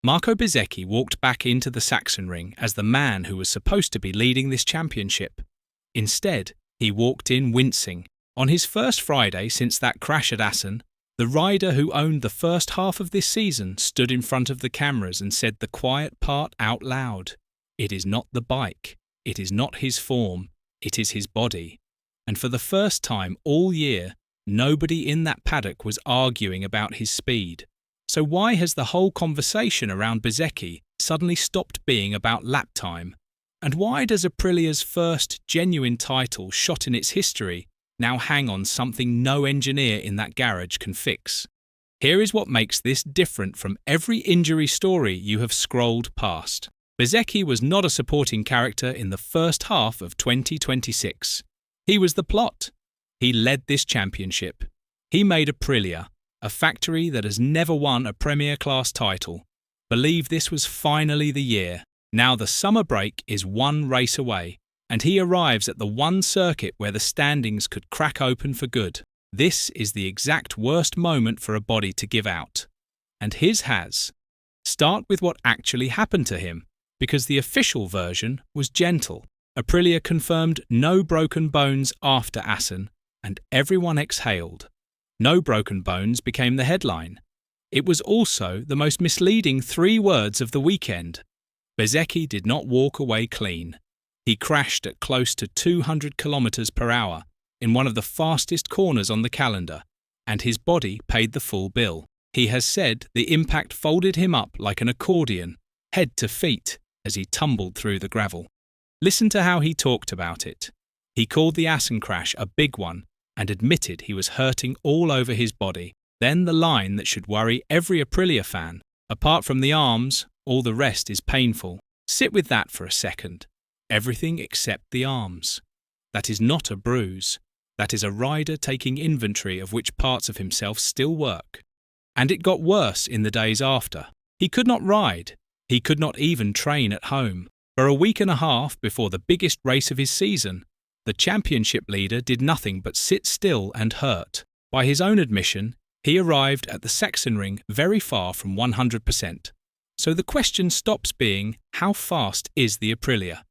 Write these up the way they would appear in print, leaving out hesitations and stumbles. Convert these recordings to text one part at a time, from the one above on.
Marco Bezzecchi walked back into the Sachsenring as the man who was supposed to be leading this championship. Instead, he walked in wincing. On his first Friday since that crash at Assen, the rider who owned the first half of this season stood in front of the cameras and said the quiet part out loud. It is not the bike. It is not his form. It is his body. And for the first time all year, nobody in that paddock was arguing about his speed. So why has the whole conversation around Bezzecchi suddenly stopped being about lap time? And why does Aprilia's first genuine title shot in its history now hang on something no engineer in that garage can fix? Here is what makes this different from every injury story you have scrolled past. Bezzecchi was not a supporting character in the first half of 2026. He was the plot. He led this championship. He made Aprilia, a factory that has never won a Premier Class title, believe this was finally the year. Now the summer break is one race away, and he arrives at the one circuit where the standings could crack open for good. This is the exact worst moment for a body to give out. And his has. Start with what actually happened to him, because the official version was gentle. Aprilia confirmed no broken bones after Assen, and everyone exhaled. No broken bones became the headline. It was also the most misleading 3 words of the weekend. Bezzecchi did not walk away clean. He crashed at close to 200 kilometers per hour in one of the fastest corners on the calendar, and his body paid the full bill. He has said the impact folded him up like an accordion, head to feet, as he tumbled through the gravel. Listen to how he talked about it. He called the Assen crash a big one and admitted he was hurting all over his body. Then the line that should worry every Aprilia fan. Apart from the arms, all the rest is painful. Sit with that for a second. Everything except the arms. That is not a bruise. That is a rider taking inventory of which parts of himself still work. And it got worse in the days after. He could not ride. He could not even train at home. For a week and a half before the biggest race of his season, the championship leader did nothing but sit still and hurt. By his own admission, he arrived at the Sachsenring very far from 100%. So the question stops being, how fast is the Aprilia?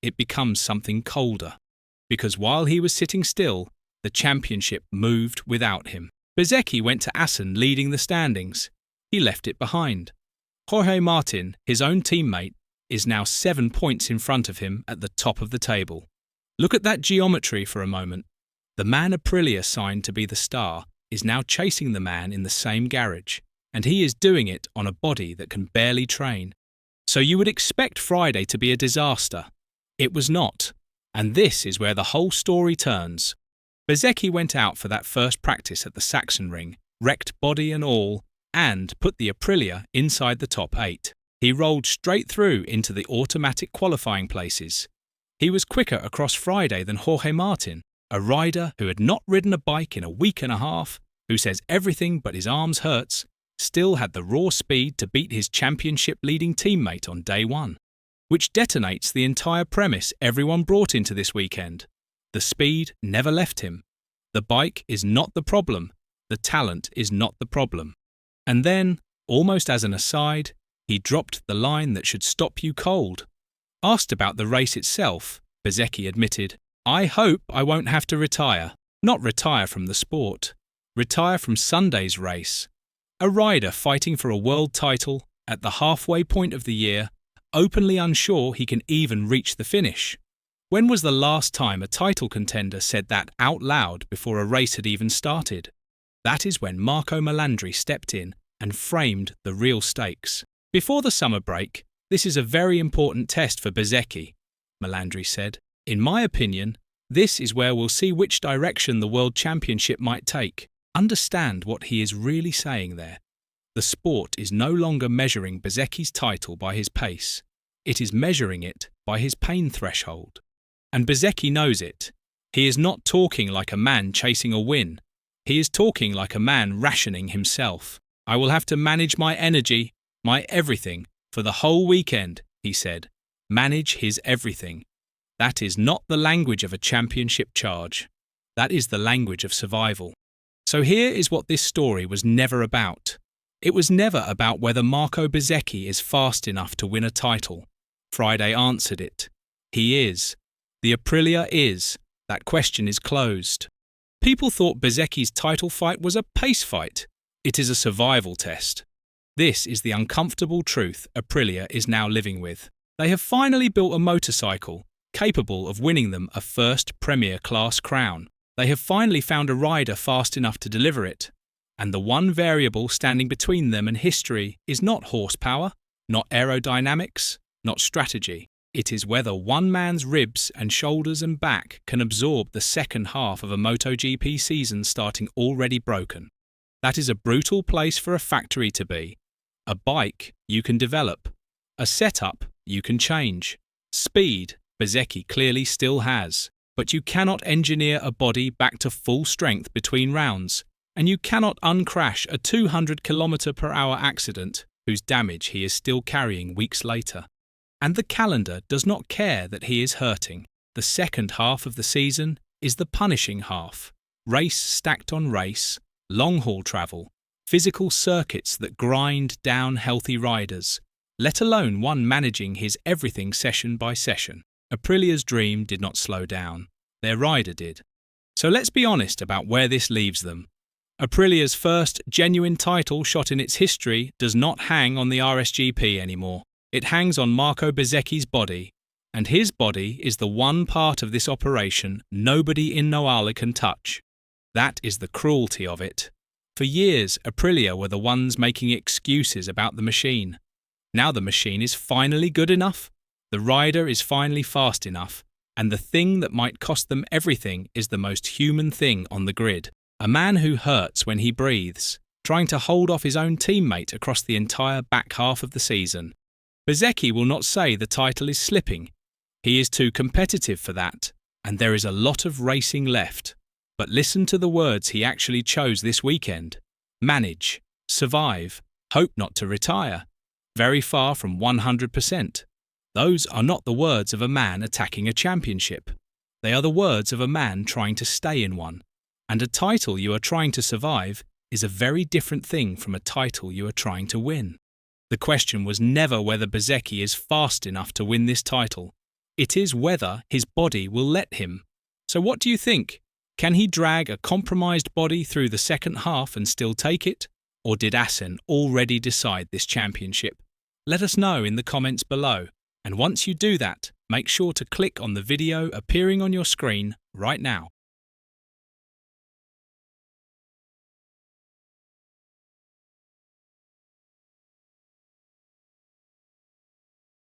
It becomes something colder. Because while he was sitting still, the championship moved without him. Bezzecchi went to Assen leading the standings. He left it behind. Jorge Martin, his own teammate, is now 7 points in front of him at the top of the table. Look at that geometry for a moment. The man Aprilia signed to be the star is now chasing the man in the same garage, and he is doing it on a body that can barely train. So you would expect Friday to be a disaster. It was not, and this is where the whole story turns. Bezzecchi went out for that first practice at the Sachsenring, wrecked body and all, and put the Aprilia inside the top 8. He rolled straight through into the automatic qualifying places. He was quicker across Friday than Jorge Martin, a rider who had not ridden a bike in a week and a half, who says everything but his arms hurts, still had the raw speed to beat his championship-leading teammate on day 1, which detonates the entire premise everyone brought into this weekend. The speed never left him. The bike is not the problem. The talent is not the problem. And then, almost as an aside, he dropped the line that should stop you cold. Asked about the race itself, Bezzecchi admitted, "I hope I won't have to retire. Not retire from the sport. Retire from Sunday's race. A rider fighting for a world title at the halfway point of the year, openly unsure he can even reach the finish. When was the last time a title contender said that out loud before a race had even started? That is when Marco Melandri stepped in and framed the real stakes. Before the summer break, this is a very important test for Bezzecchi, Melandri said. In my opinion, this is where we'll see which direction the World Championship might take. Understand what he is really saying there. The sport is no longer measuring Bezzecchi's title by his pace. It is measuring it by his pain threshold. And Bezzecchi knows it. He is not talking like a man chasing a win. He is talking like a man rationing himself. I will have to manage my energy, my everything, for the whole weekend, he said. Manage his everything. That is not the language of a championship charge. That is the language of survival. So here is what this story was never about. It was never about whether Marco Bezzecchi is fast enough to win a title. Friday answered it. He is. The Aprilia is. That question is closed. People thought Bezzecchi's title fight was a pace fight. It is a survival test. This is the uncomfortable truth Aprilia is now living with. They have finally built a motorcycle capable of winning them a first Premier Class crown. They have finally found a rider fast enough to deliver it. And the one variable standing between them and history is not horsepower, not aerodynamics, not strategy. It is whether one man's ribs and shoulders and back can absorb the second half of a MotoGP season starting already broken. That is a brutal place for a factory to be. A bike you can develop. A setup you can change. Speed Bezzecchi clearly still has. But you cannot engineer a body back to full strength between rounds, and you cannot uncrash a 200 km/h accident whose damage he is still carrying weeks later. And the calendar does not care that he is hurting. The second half of the season is the punishing half. Race stacked on race, long-haul travel, physical circuits that grind down healthy riders, let alone one managing his everything session by session. Aprilia's dream did not slow down. Their rider did. So let's be honest about where this leaves them. Aprilia's first genuine title shot in its history does not hang on the RSGP anymore. It hangs on Marco Bezzecchi's body, and his body is the one part of this operation nobody in Noale can touch. That is the cruelty of it. For years, Aprilia were the ones making excuses about the machine. Now the machine is finally good enough. The rider is finally fast enough, and the thing that might cost them everything is the most human thing on the grid. A man who hurts when he breathes, trying to hold off his own teammate across the entire back half of the season. Bezzecchi will not say the title is slipping. He is too competitive for that, and there is a lot of racing left. But listen to the words he actually chose this weekend. Manage, survive, hope not to retire. Very far from 100%. Those are not the words of a man attacking a championship. They are the words of a man trying to stay in one. And a title you are trying to survive is a very different thing from a title you are trying to win. The question was never whether Bezzecchi is fast enough to win this title. It is whether his body will let him. So what do you think? Can he drag a compromised body through the second half and still take it? Or did Assen already decide this championship? Let us know in the comments below. And once you do that, make sure to click on the video appearing on your screen right now.